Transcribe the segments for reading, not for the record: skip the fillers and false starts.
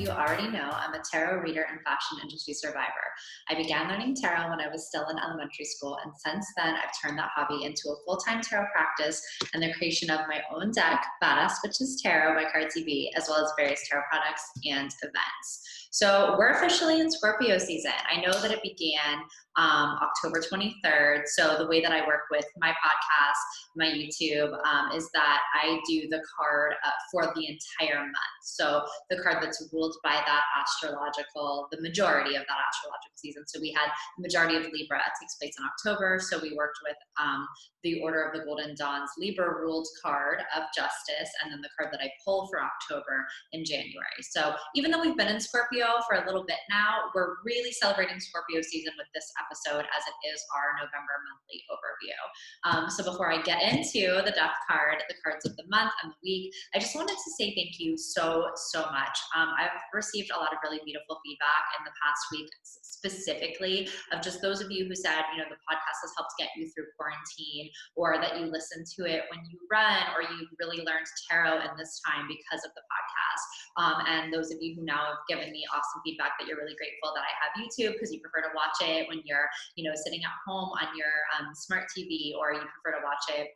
you already know, I'm a tarot reader and fashion industry survivor. I began learning tarot when I was still in elementary school, and since then I've turned that hobby into a full-time tarot practice and the creation of my own deck, Badass Bitches Tarot by Cardsy B, as well as various tarot products and events. So we're officially in Scorpio season. I know that it began October 23rd. So the way that I work with my podcast, my YouTube, is that I do the card for the entire month. So the card that's ruled by that astrological, the majority of that astrological season. So we had the majority of Libra takes place in October. So we worked with the Order of the Golden Dawn's Libra ruled card of Justice, and then the card that I pull for October in January. So even though we've been in Scorpio for a little bit now, we're really celebrating Scorpio season with this episode, as it is our November monthly overview. So before I get into the death card, the cards of the month and the week, I just wanted to say thank you so much. I've received a lot of really beautiful feedback in the past week, specifically of just those of you who said, you know, the podcast has helped get you through quarantine, or that you listen to it when you run, or you really learned tarot in this time because of the podcast. And those of you who now have given me awesome feedback that you're really grateful that I have YouTube because you prefer to watch it when you're, you know, sitting at home on your smart TV, or you prefer to watch it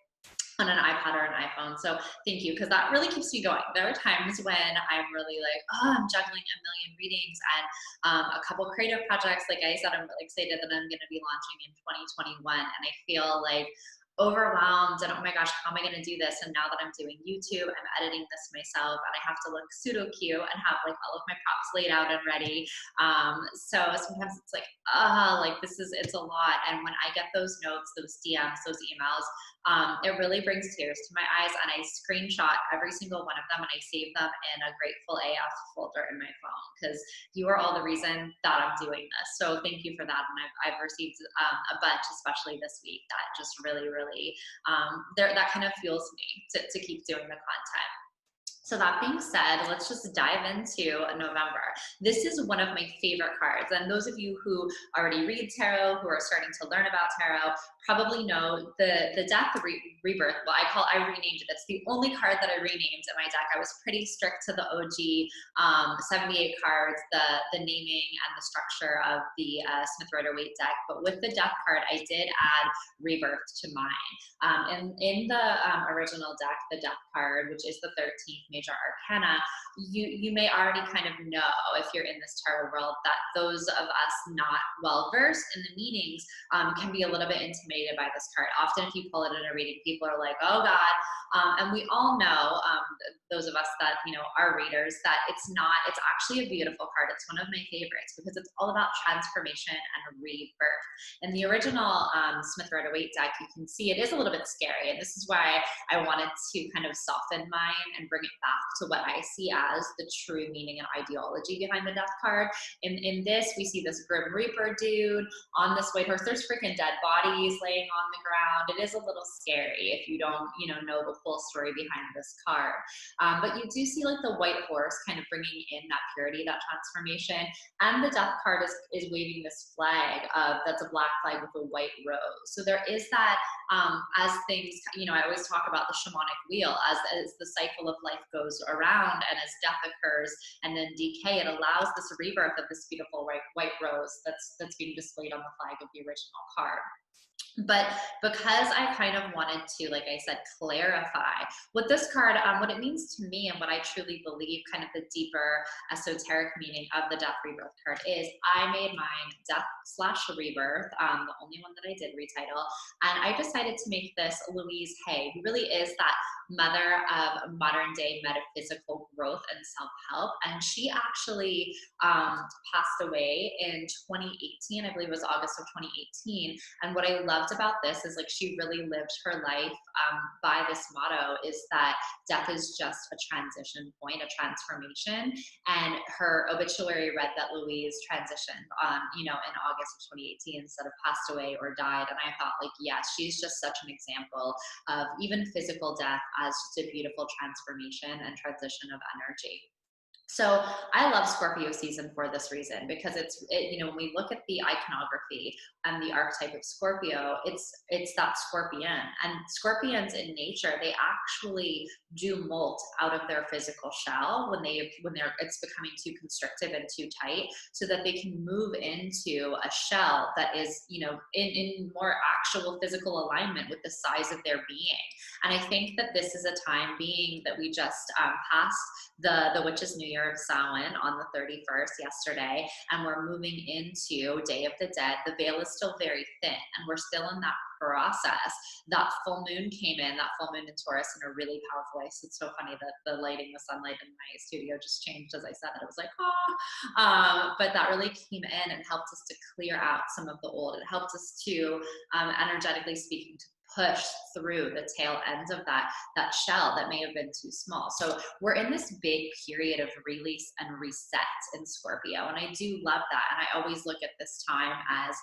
on an iPad or an iPhone. So thank you, because that really keeps me going. There are times when I'm really like, oh, I'm juggling a million readings and a couple creative projects. Like I said, I'm really excited that I'm going to be launching in 2021. And I feel like overwhelmed and, oh my gosh, how am I going to do this? And now that I'm doing YouTube, I'm editing this myself, and I have to look pseudo cute and have like all of my props laid out and ready. So sometimes it's like it's a lot. And when I get those notes, those DMs, those emails, it really brings tears to my eyes, and I screenshot every single one of them and I save them in a Grateful AF folder in my phone, because you are all the reason that I'm doing this. So thank you for that. And I've received a bunch, especially this week, that just really that kind of fuels me to keep doing the content. So that being said, let's just dive into November. This is one of my favorite cards. And those of you who already read tarot, who are starting to learn about tarot, probably know the Death Rebirth. Well, I renamed it. It's the only card that I renamed in my deck. I was pretty strict to the OG 78 cards, the naming and the structure of the Smith Rider-Waite deck. But with the Death card, I did add Rebirth to mine. In the original deck, the Death card, which is the 13th major arcana, you may already kind of know, if you're in this tarot world, that those of us not well versed in the meanings can be a little bit intimidated by this card. Often if you pull it in a reading, people are like, oh God. And we all know, those of us that, you know, are readers, that it's actually a beautiful card. It's one of my favorites because it's all about transformation and rebirth. In the original Smith Rider-Waite deck, you can see it is a little bit scary. And this is why I wanted to kind of soften mine and bring it back to what I see as the true meaning and ideology behind the Death card. In this, we see this Grim Reaper dude on this white horse. There's freaking dead bodies laying on the ground. It is a little scary if you don't, you know the full story behind this card. But you do see like the white horse kind of bringing in that purity, that transformation. And the Death card is waving this flag that's a black flag with a white rose. So there is that, as things, you know, I always talk about the shamanic wheel, as the cycle of life goes around, and as death occurs and then decay, it allows this rebirth of this beautiful white rose that's being displayed on the flag of the original card. But because I kind of wanted to, like I said, clarify what this card, what it means to me, and what I truly believe kind of the deeper esoteric meaning of the Death Rebirth card is, I made mine Death/Rebirth, the only one that I did retitle, and I decided to make this Louise Hay, who really is that mother of modern day metaphysical growth and self-help. And she actually passed away in 2018, I believe it was August of 2018. And what I loved about this is, like, she really lived her life by this motto, is that death is just a transition point, a transformation. And her obituary read that Louise transitioned in August of 2018 instead of passed away or died. And I thought, like, yes, she's just such an example of even physical death as just a beautiful transformation and transition of energy. So I love Scorpio season for this reason, because when we look at the iconography and the archetype of Scorpio, it's that scorpion, and scorpions in nature, they actually do molt out of their physical shell when it's becoming too constrictive and too tight, so that they can move into a shell that is, in more actual physical alignment with the size of their being. And I think that this is a time, being that we just passed the Witch's New Year of Samhain on the 31st yesterday, and we're moving into Day of the Dead. The veil is still very thin, and we're still in that process. That full moon came in, that full moon in Taurus, in a really powerful way. So it's so funny that the lighting, the sunlight in my studio just changed as I said that. It was like, but that really came in and helped us to clear out some of the old. It helped us to, energetically speaking, to push through the tail ends of that shell that may have been too small. So we're in this big period of release and reset in Scorpio, and I do love that. And I always look at this time as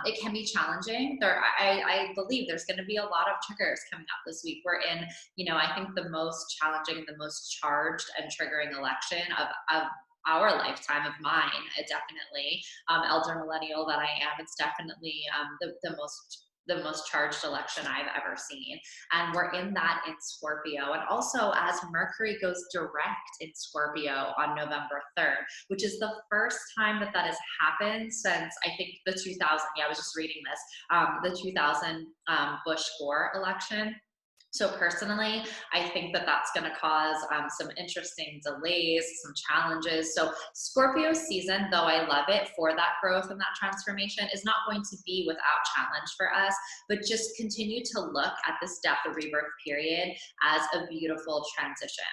it can be challenging. I believe there's going to be a lot of triggers coming up this week. We're in, I think the most challenging and the most charged and triggering election of our lifetime, of mine, definitely. Elder millennial that I am, it's definitely the most charged election I've ever seen. And we're in that in Scorpio. And also, as Mercury goes direct in Scorpio on November 3rd, which is the first time that has happened since, I think, the 2000, I was just reading this, the 2000 Bush-Gore election. So personally, I think that that's going to cause some interesting delays, some challenges. So Scorpio season, though I love it for that growth and that transformation, is not going to be without challenge for us, but just continue to look at this death or rebirth period as a beautiful transition.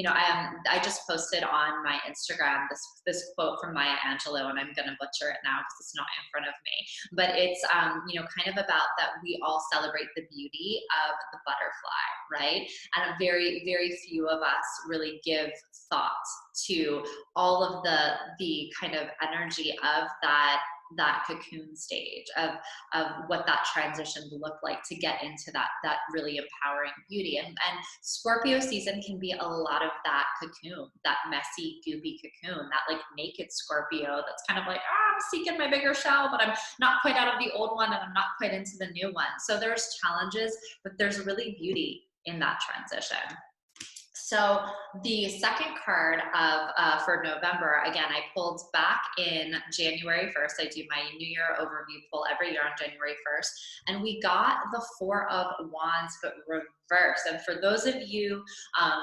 I just posted on my Instagram this quote from Maya Angelou, and I'm going to butcher it now because it's not in front of me, but it's kind of about that we all celebrate the beauty of the butterfly, right? And very, very few of us really give thought to all of the kind of energy of that cocoon stage, of what that transition look like to get into that really empowering beauty. And Scorpio season can be a lot of that cocoon, that messy, goopy cocoon, that like naked Scorpio that's kind of like, I'm seeking my bigger shell, but I'm not quite out of the old one and I'm not quite into the new one. So there's challenges, but there's really beauty in that transition. So the second card for November, again, I pulled back in January 1st. I do my New Year overview pull every year on January 1st. And we got the Four of Wands, but reverse. And for those of you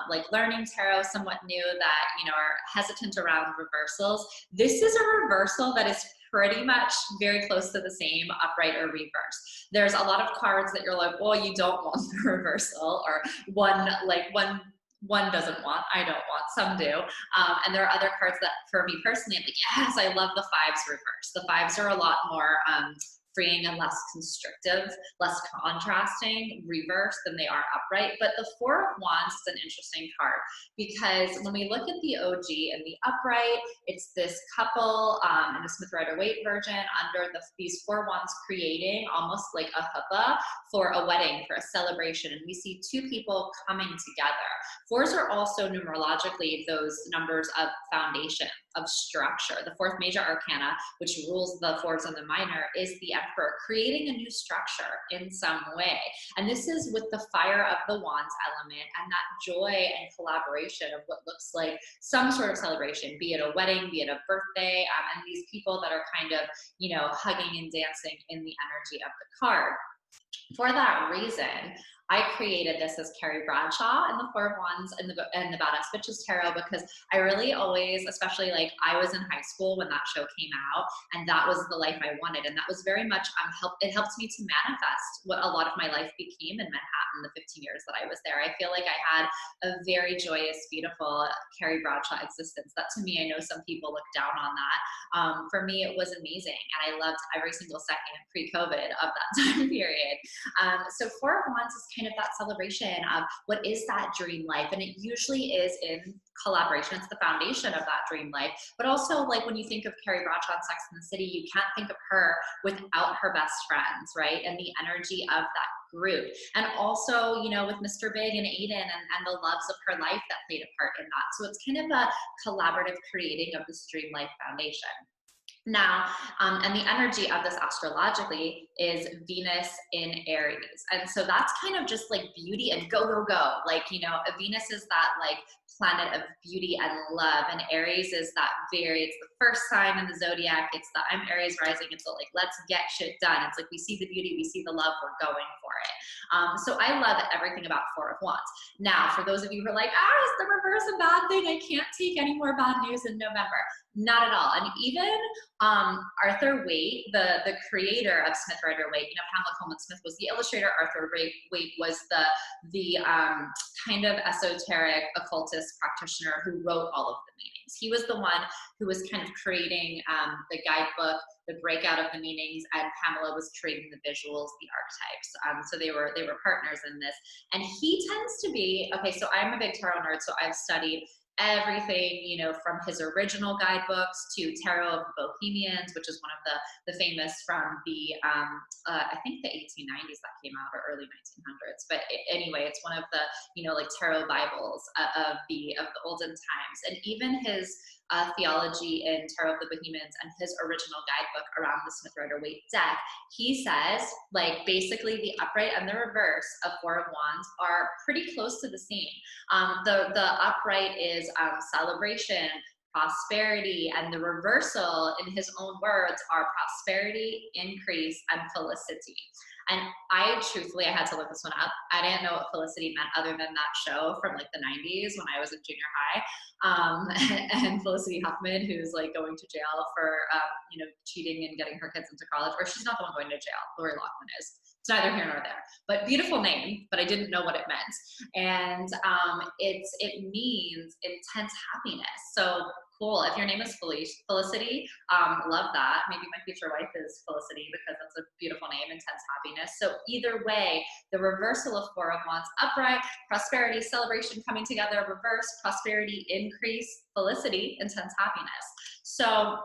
like learning tarot, somewhat new, that are hesitant around reversals, this is a reversal that is pretty much very close to the same, upright or reverse. There's a lot of cards that you're like, well, you don't want the reversal, or one doesn't want, I don't want, some do. And there are other cards that for me personally, I'm like, yes, I love the fives reverse. The fives are a lot more freeing and less constrictive, less contrasting reverse than they are upright. But the Four of Wands is an interesting card, because when we look at the OG and the upright, it's this couple in the Smith Rider-Waite version under these four wands creating almost like a chuppah for a wedding, for a celebration. And we see two people coming together. Fours are also numerologically those numbers of foundation, of structure. The fourth major arcana, which rules the fours and the minor, is the Emperor, creating a new structure in some way. And this is with the fire of the wands element and that joy and collaboration of what looks like some sort of celebration, be it a wedding, be it a birthday, and these people that are kind of, hugging and dancing in the energy of the card. For that reason, I created this as Carrie Bradshaw and the Four of Wands and the Badass Bitches Tarot, because I really always, especially like I was in high school when that show came out, and that was the life I wanted. And that was very much, it helped me to manifest what a lot of my life became in Manhattan the 15 years that I was there. I feel like I had a very joyous, beautiful Carrie Bradshaw existence that, to me, I know some people look down on that. For me, it was amazing. And I loved every single second pre-COVID of that time period. So Four of Wands is kind of that celebration of what is that dream life. And it usually is in collaboration. It's the foundation of that dream life. But also, like when you think of Carrie Bradshaw in Sex and the City, you can't think of her without her best friends, right? And the energy of that group. And also, you know, with Mr. Big and Aiden and the loves of her life that played a part in that. So it's kind of a collaborative creating of this Dream Life Foundation. Now, and the energy of this astrologically is Venus in Aries. And so that's kind of just like beauty and go, go, go. Like, you know, Venus is that like planet of beauty and love. And Aries is that it's the first sign in the zodiac. It's the I'm Aries rising. It's the like, let's get shit done. It's like, we see the beauty, we see the love, we're going for it. So I love everything about Four of Wands. Now, for those of you who are like, is the reverse a bad thing? I can't take any more bad news in November. Not at all. And even Arthur Waite, the creator of Smith Rider Waite, you know, Pamela Coleman Smith was the illustrator. Arthur Waite was the kind of esoteric occultist practitioner who wrote all of the meanings. He was the one who was kind of creating the guidebook, the breakout of the meanings, and Pamela was creating the visuals, the archetypes. So they were partners in this. And he tends to be, okay, so I'm a big tarot nerd, so I've studied everything, you know, from his original guidebooks to Tarot of the Bohemians, which is one of the famous from the, I think the 1890s that came out, or early 1900s. But anyway, it's one of the, you know, like tarot Bibles of the olden times. And even his theology in Tarot of the Bohemians and his original guidebook around the Smith Rider Waite deck, he says, like, basically the upright and the reverse of Four of Wands are pretty close to the same. The upright is celebration, prosperity, and the reversal, in his own words, are prosperity, increase, and felicity. And I had to look this one up. I didn't know what felicity meant other than that show from like the 90s when I was in junior high. And Felicity Huffman, who's like going to jail for, you know, cheating and getting her kids into college, or she's not the one going to jail, Lori Loughlin is. It's neither here nor there, but beautiful name, but I didn't know what it meant. And it means intense happiness. So cool. If your name is Felicity, love that. Maybe my future wife is Felicity because that's a beautiful name, intense happiness. So either way, the reversal of Four of Wands, upright, prosperity, celebration coming together, reverse, prosperity, increase, felicity, intense happiness. So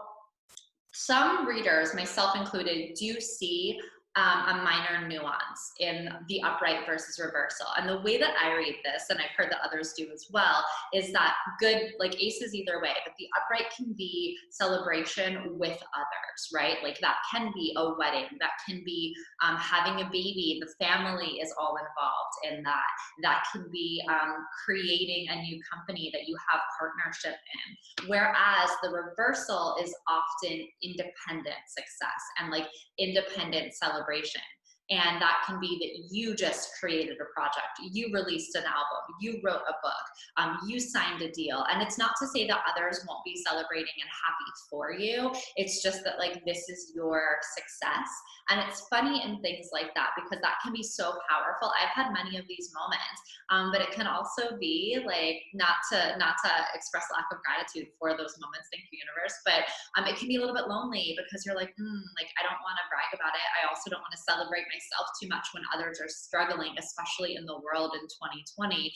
some readers, myself included, do see a minor nuance in the upright versus reversal. And the way that I read this, and I've heard that others do as well, is that good, like aces either way, but the upright can be celebration with others, right? Like that can be a wedding, that can be having a baby, the family is all involved in that. That can be creating a new company that you have partnership in. Whereas the reversal is often independent success and like independent celebration. And that can be that you just created a project, you released an album, you wrote a book, you signed a deal. And it's not to say that others won't be celebrating and happy for you. It's just that like this is your success. And it's funny in things like that because that can be so powerful. I've had many of these moments, but it can also be like not to express lack of gratitude for those moments. Thank you, universe. But it can be a little bit lonely because you're like, like I don't want to brag about it. I also don't want to celebrate myself too much when others are struggling, especially in the world in 2020.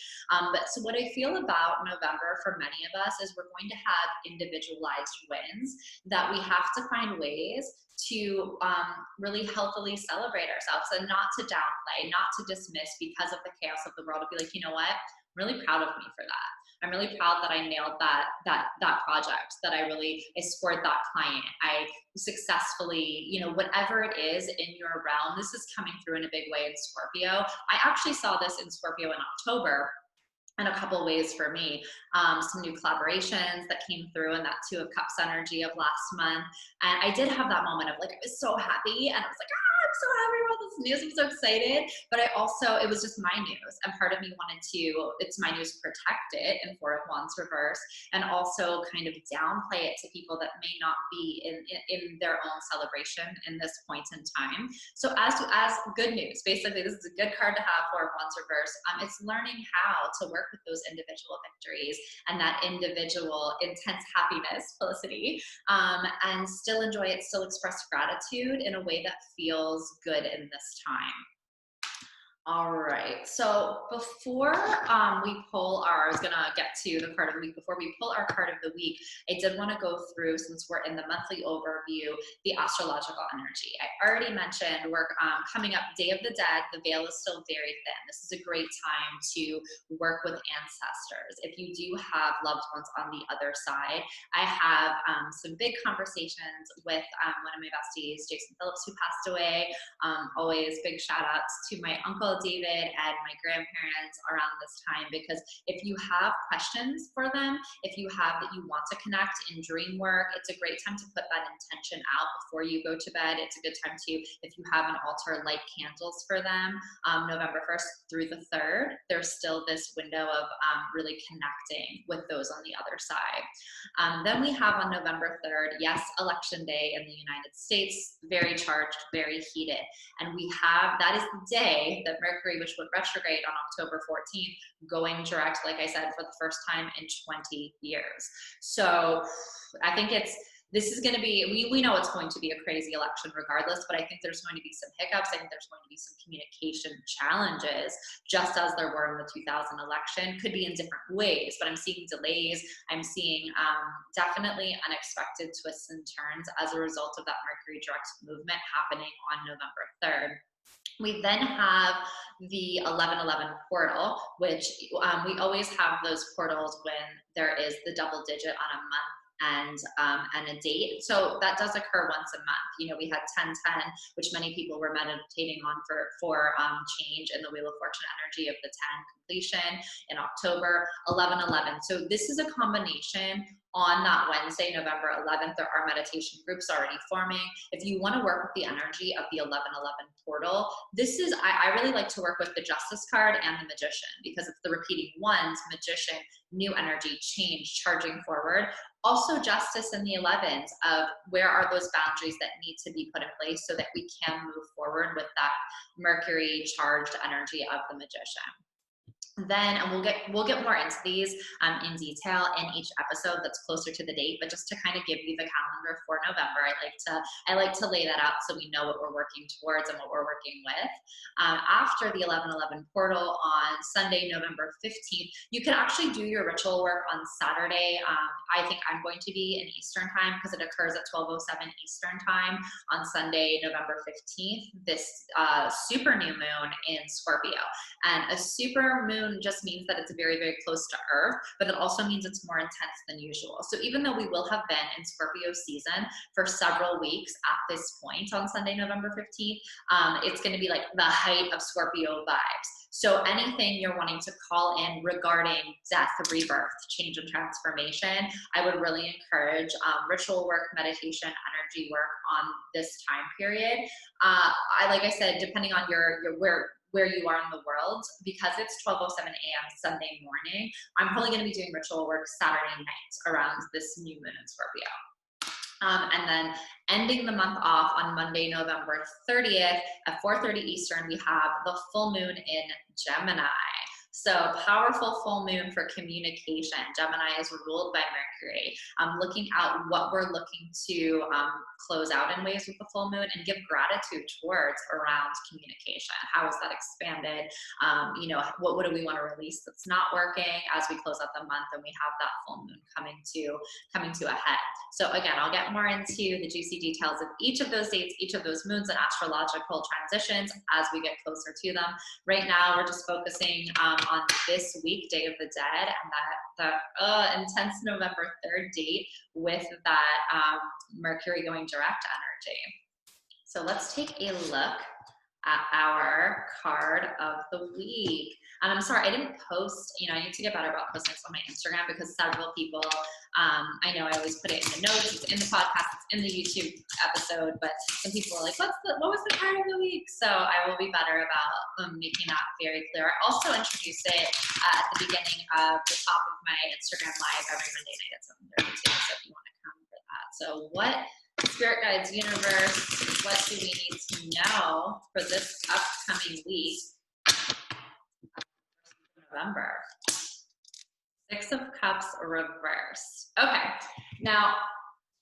But so what I feel about November for many of us is we're going to have individualized wins that we have to find ways to really healthily celebrate ourselves and not to downplay, not to dismiss because of the chaos of the world, to be like, you know what, I'm really proud of me for that. I'm really proud that I nailed that project, that I scored that client. I successfully, you know, whatever it is in your realm, this is coming through in a big way in Scorpio. I actually saw this in Scorpio in October in a couple ways for me. Some new collaborations that came through in that Two of Cups energy of last month. And I did have that moment of like, I was so happy and I was like, I'm so happy about this news. I'm so excited. But I also, it was just my news. And part of me wanted to, it's my news, protect it in Four of Wands reverse, and also kind of downplay it to people that may not be in their own celebration in this point in time. So as good news, basically this is a good card to have, Four of Wands reverse. It's learning how to work with those individual victories and that individual intense happiness, felicity, and still enjoy it, still express gratitude in a way that feels good in this time. All right. So before we pull our, I was gonna get to the card of the week. Before we pull our card of the week, I did want to go through, since we're in the monthly overview, the astrological energy. I already mentioned we're coming up Day of the Dead. The veil is still very thin. This is a great time to work with ancestors. If you do have loved ones on the other side, I have some big conversations with one of my besties, Jason Phillips, who passed away. Always big shout outs to my uncle David and my grandparents around this time, because if you have questions for them, if you have that you want to connect in dream work, it's a great time to put that intention out before you go to bed. It's a good time to, if you have an altar, light candles for them. November 1st through the 3rd, there's still this window of really connecting with those on the other side. Then we have on November 3rd, yes, election day in the United States, very charged, very heated. And we have, that is the day that Mercury, which went retrograde on October 14th, going direct, like I said, for the first time in 20 years. So I think this is going to be, we know it's going to be a crazy election regardless, but I think there's going to be some hiccups. I think there's going to be some communication challenges, just as there were in the 2000 election. Could be in different ways, but I'm seeing delays. I'm seeing definitely unexpected twists and turns as a result of that Mercury direct movement happening on November 3rd. We then have the 1111 portal, which we always have those portals when there is the double digit on a month and a date. So that does occur once a month. You know, we had 1010, which many people were meditating on for change in the Wheel of Fortune energy of the 10 completion in October, 1111. So this is a combination on that Wednesday, November 11th. There are meditation groups already forming. If you want to work with the energy of the 1111 portal, this is, I really like to work with the Justice card and the Magician, because it's the repeating ones, Magician, new energy, change, charging forward. Also Justice in the 11s of where are those boundaries that need to be put in place so that we can move forward with that Mercury charged energy of the Magician. Then, and we'll get more into these in detail in each episode that's closer to the date, but just to kind of give you the calendar for November, I like to lay that out so we know what we're working towards and what we're working with. After the 1111 portal on Sunday, November 15th, you can actually do your ritual work on Saturday. I think I'm going to be in Eastern time because it occurs at 12:07 Eastern time on Sunday, November 15th, this super new moon in Scorpio. And a super moon just means that it's very, very close to Earth, but it also means it's more intense than usual. So even though we will have been in Scorpio season for several weeks at this point on Sunday, November 15th, it's going to be like the height of Scorpio vibes. So anything you're wanting to call in regarding death, rebirth, change and transformation, I would really encourage ritual work, meditation, energy work on this time period. Like I said, depending on your where you are in the world, because it's 12:07 a.m. Sunday morning, I'm probably going to be doing ritual work Saturday night around this new moon in Scorpio. And then ending the month off on Monday, November 30th at 4:30 Eastern, we have the full moon in Gemini. So powerful full moon for communication. Gemini is ruled by Mercury. Looking at what we're looking to close out in ways with the full moon and give gratitude towards around communication. How is that expanded? You know, what do we want to release that's not working as we close out the month and we have that full moon coming to a head. So again, I'll get more into the juicy details of each of those dates, each of those moons and astrological transitions as we get closer to them. Right now, we're just focusing on this week, Day of the Dead, and that intense November 3rd date with that Mercury going direct energy. So let's take a look at our card of the week. And I'm sorry, I didn't post, you know, I need to get better about posting this on my Instagram because several people, I know I always put it in the notes, it's in the podcast, it's in the YouTube episode, but some people are like, what was the card of the week? So I will be better about making that very clear. I also introduced it at the beginning of the top of my Instagram live every Monday night at 7:30 too, so if you want to come for that. So what Spirit Guides, Universe, what do we need to know for this upcoming week? November. 6 of Cups reversed. Okay, now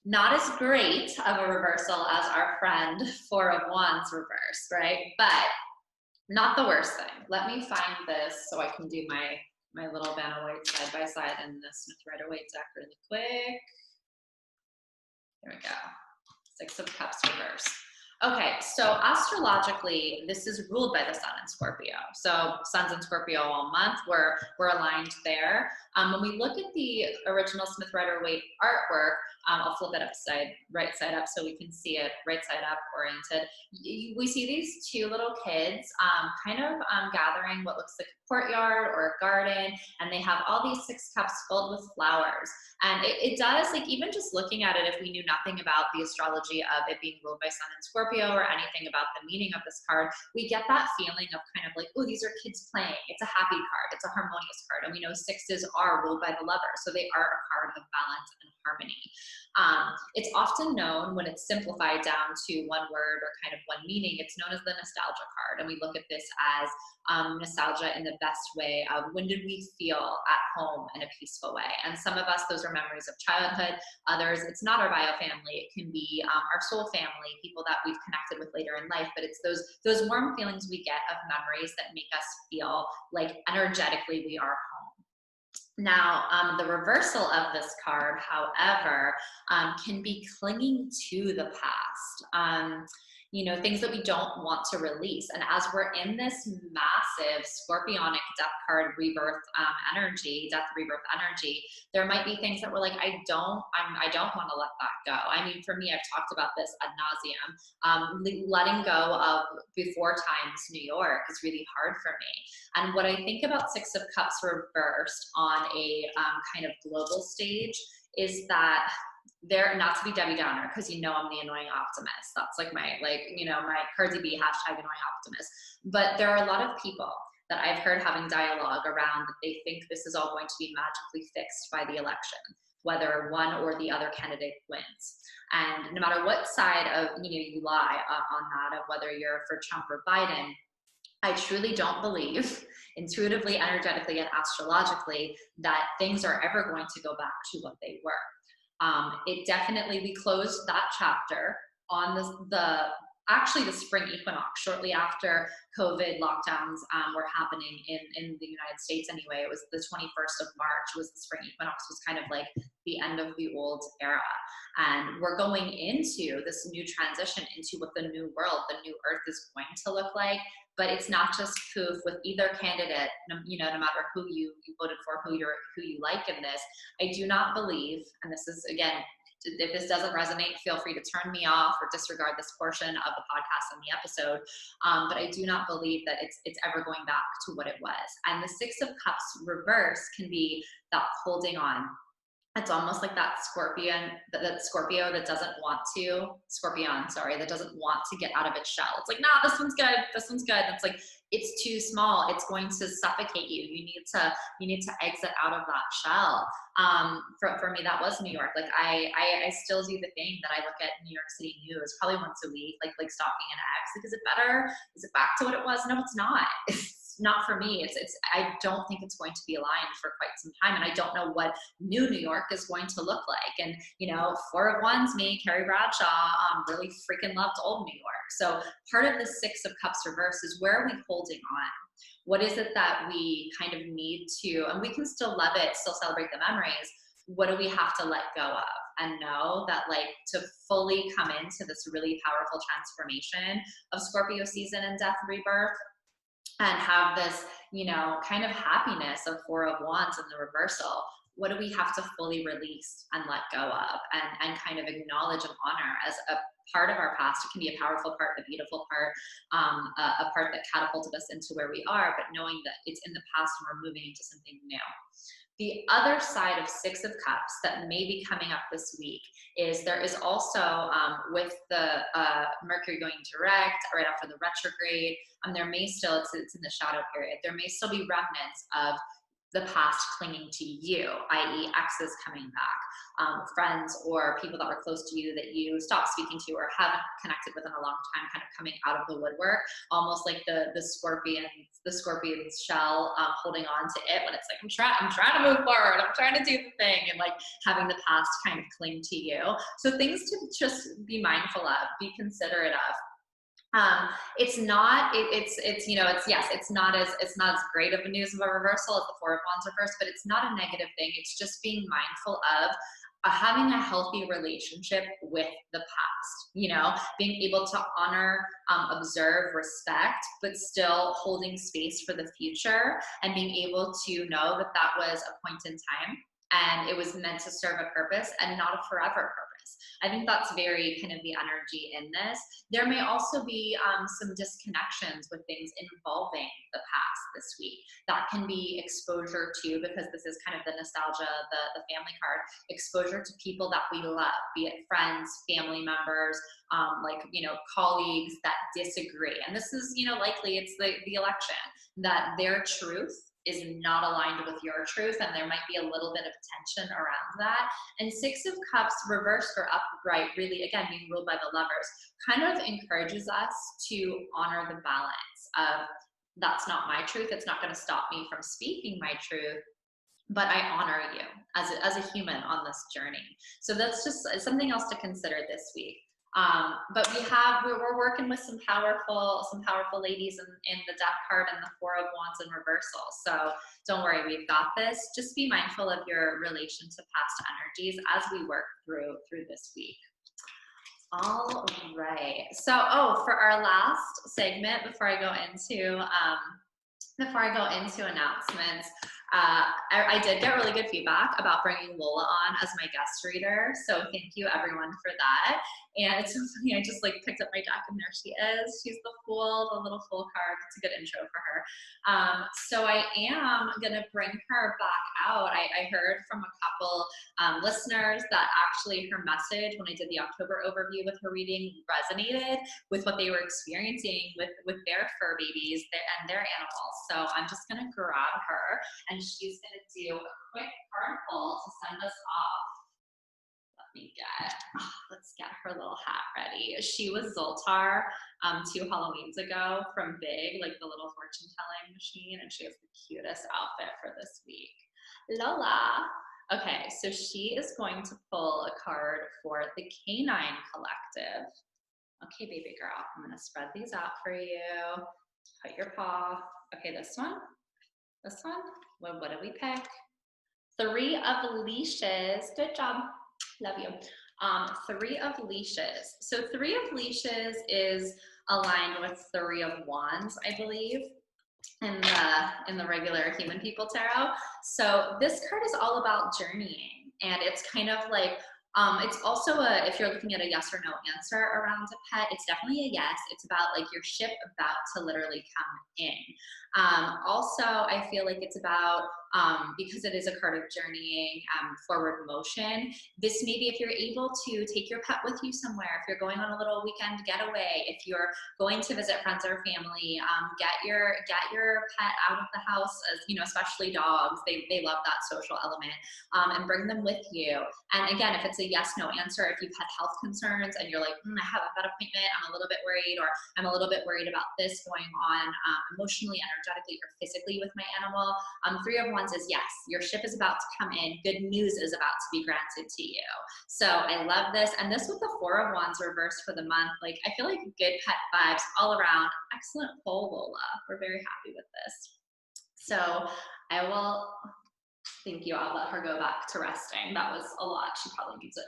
not as great of a reversal as our friend 4 of Wands reversed, right? But Not the worst thing. Let me find this so I can do my little Vanna White side by side and the Smith Rider-Waite deck really quick. There we go. Six of Cups reverse. Okay, so astrologically, this is ruled by the Sun in Scorpio. So Sun's in Scorpio all month. We're aligned there. When we look at the original Smith Rider-Waite artwork, I'll flip it right side up so we can see it right side up oriented. We see these two little kids kind of gathering what looks like a courtyard or a garden, and they have all these 6 cups filled with flowers. And it does, like, even just looking at it, if we knew nothing about the astrology of it being ruled by Sun in Scorpio or anything about the meaning of this card, we get that feeling of kind of like, oh, these are kids playing. It's a happy card. It's a harmonious card. And we know 6s are ruled by the lover. So they are a card of balance and harmony. It's often known, when it's simplified down to one word or kind of one meaning, it's known as the nostalgia card. And we look at this as nostalgia in the best way of when did we feel at home in a peaceful way. And some of us, those are memories of childhood. Others, it's not our bio family. It can be our soul family, people that we've connected with later in life. But it's those warm feelings we get of memories that make us feel like energetically we are home. Now, the reversal of this card, however, can be clinging to the past. Things that we don't want to release. And as we're in this massive scorpionic death card rebirth energy, death rebirth energy, there might be things that we're like, I don't want to let that go. I mean, for me, I've talked about this ad nauseum. Letting go of before times New York is really hard for me. And what I think about 6 of Cups reversed on a kind of global stage is that they're, not to be Debbie Downer, because I'm the annoying optimist. That's like my Cardsy B # annoying optimist. But there are a lot of people that I've heard having dialogue around that they think this is all going to be magically fixed by the election, whether one or the other candidate wins. And no matter what side of you lie on that, of whether you're for Trump or Biden, I truly don't believe, intuitively, energetically, and astrologically, that things are ever going to go back to what they were. It definitely, we closed that chapter on the spring equinox, shortly after COVID lockdowns were happening in the United States anyway. It was the 21st of March was the spring equinox, was kind of like the end of the old era. And we're going into this new transition into what the new world, the new earth is going to look like. But it's not just poof with either candidate, no matter who you voted for, who you like in this. I do not believe, and this is, again, if this doesn't resonate, feel free to turn me off or disregard this portion of the podcast and the episode. But I do not believe that it's ever going back to what it was. And the 6 of Cups reverse can be that holding on. It's almost like that Scorpio that doesn't want to get out of its shell. It's like, nah, this one's good. And it's like, it's too small. It's going to suffocate you. You need to exit out of that shell. For me, that was New York. Like I still do the thing that I look at New York City news probably once a week, like stalking an ex. Like, is it better? Is it back to what it was? No, it's not. It's not for me. I don't think it's going to be aligned for quite some time. And I don't know what new New York is going to look like. And, 4 of Wands, me, Carrie Bradshaw, really freaking loved old New York. So part of the 6 of Cups reverse is, where are we holding on? What is it that we kind of need to, and we can still love it, still celebrate the memories. What do we have to let go of? And know that, like, to fully come into this really powerful transformation of Scorpio season and death rebirth, and have this, kind of happiness of 4 of Wands in the reversal, what do we have to fully release and let go of, and kind of acknowledge and honor as a part of our past? It can be a powerful part, a beautiful part, a part that catapulted us into where we are, but knowing that it's in the past and we're moving into something new. The other side of 6 of Cups that may be coming up this week is, there is also, with the Mercury going direct right after the retrograde, there may still, it's in the shadow period, there may still be remnants of the past clinging to you, i.e. exes coming back, friends or people that were close to you that you stopped speaking to or haven't connected with in a long time, kind of coming out of the woodwork, almost like the scorpion's shell, holding on to it when it's like, I'm trying to move forward, I'm trying to do the thing, and like having the past kind of cling to you. So things to just be mindful of, be considerate of. It's not as great of a news of a reversal as the Four of Wands reverse, but it's not a negative thing. It's just being mindful of having a healthy relationship with the past, being able to honor, observe, respect, but still holding space for the future, and being able to know that that was a point in time and it was meant to serve a purpose and not a forever purpose. I think that's very kind of the energy in this. There may also be some disconnections with things involving the past this week. That can be exposure to, because this is kind of the nostalgia, the family card, exposure to people that we love, be it friends, family members, colleagues that disagree. And this is, likely it's the election, that their truth is not aligned with your truth, and there might be a little bit of tension around that. And Six of Cups reversed or upright, really, again, being ruled by the Lovers, kind of encourages us to honor the balance of, that's not my truth, it's not going to stop me from speaking my truth, but I honor you as a human on this journey. So that's just something else to consider this week. But we're working with some powerful ladies in the Death card and the Four of Wands in reversal. So don't worry, we've got this. Just be mindful of your relation to past energies as we work through this week. All right. So, for our last segment, before I go into announcements, I did get really good feedback about bringing Lola on as my guest reader. So thank you everyone for that. And it's so funny, I just picked up my deck and there she is. She's the Fool, the little Fool card. It's a good intro for her. So I am gonna bring her back out. I heard from a couple listeners that actually her message when I did the October overview with her reading resonated with what they were experiencing with their fur babies and their animals. So I'm just gonna grab her and she's gonna do a quick card pull to send us off. Let's get her little hat ready. She was Zoltar 2 Halloweens ago from Big, like the little fortune telling machine, and she has the cutest outfit for this week. Lola. Okay, so she is going to pull a card for the Canine Collective. Okay, baby girl, I'm gonna spread these out for you. Put your paw. Okay, this one. What did we pick? 3 of Leashes. Good job. Love you. 3 of Leashes. So 3 of Leashes is aligned with 3 of Wands, I believe, in the regular Human People Tarot. So this card is all about journeying, and it's kind of like, it's also if you're looking at a yes or no answer around a pet, it's definitely a yes. It's about your ship about to literally come in. Also, I feel like it's about, because it is a card of journeying, forward motion, this maybe if you're able to take your pet with you somewhere, if you're going on a little weekend getaway, if you're going to visit friends or family, get your pet out of the house, especially dogs, they love that social element, and bring them with you. And again, if it's a yes, no answer, if you've had health concerns and you're like, I have a vet appointment, I'm a little bit worried, or I'm a little bit worried about this going on emotionally, energetically, or physically with my animal, 3 of Wands is yes, your ship is about to come in, good news is about to be granted to you. So I love this. And this with the 4 of Wands reversed for the month, I feel like good pet vibes all around. Excellent pull, Lola. We're very happy with this. So I will, thank you. I'll let her go back to resting. That was a lot. She probably needs it.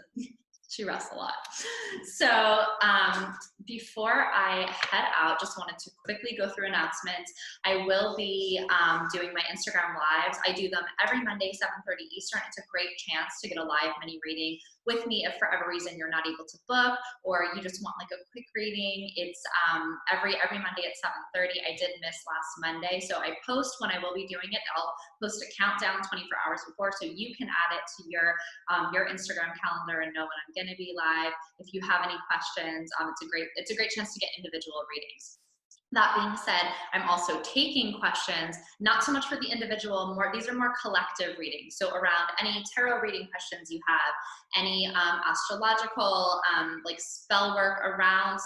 She rests a lot. So before I head out, just wanted to quickly go through announcements. I will be doing my Instagram lives. I do them every Monday, 7:30 Eastern. It's a great chance to get a live mini reading with me if for whatever reason you're not able to book, or you just want a quick reading. It's every Monday at 7:30. I did miss last Monday, so I post when I will be doing it. I'll post a countdown 24 hours before, so you can add it to your Instagram calendar and know when I'm going to be live. If you have any questions, it's a great chance to get individual readings. That being said, I'm also taking questions, not so much for the individual, these are more collective readings. So around any tarot reading questions you have, any astrological, like spell work around,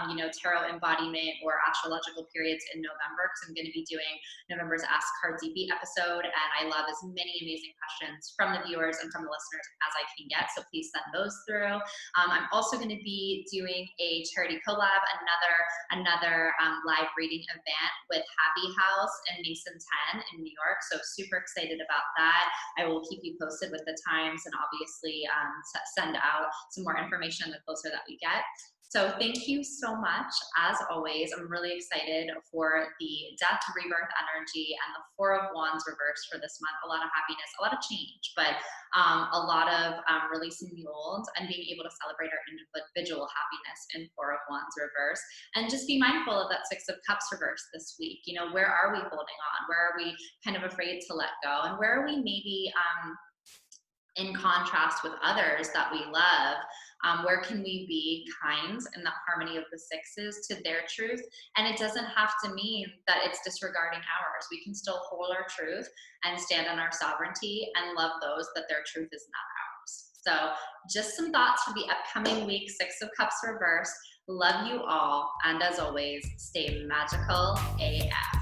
you know, tarot embodiment or astrological periods in November, because I'm going to be doing November's Ask Cardsy B episode, and I love as many amazing questions from the viewers and from the listeners as I can get, so please send those through. I'm also going to be doing a charity collab, another live reading event with Happy House and Mason 10 in New York. So super excited about that. I will keep you posted with the times and obviously send out some more information the closer that we get. So thank you so much. As always, I'm really excited for the death, rebirth energy, and the Four of Wands reverse for this month. A lot of happiness, a lot of change, but a lot of releasing the old and being able to celebrate our individual happiness in Four of Wands reverse. And just be mindful of that Six of Cups reverse this week. You know, where are we holding on? Where are we kind of afraid to let go? And where are we maybe in contrast with others that we love? Where can we be kind in the harmony of the sixes to their truth? And it doesn't have to mean that it's disregarding ours. We can still hold our truth and stand on our sovereignty and love those that their truth is not ours. So just some thoughts for the upcoming week, Six of Cups reverse. Love you all. And as always, stay magical AF.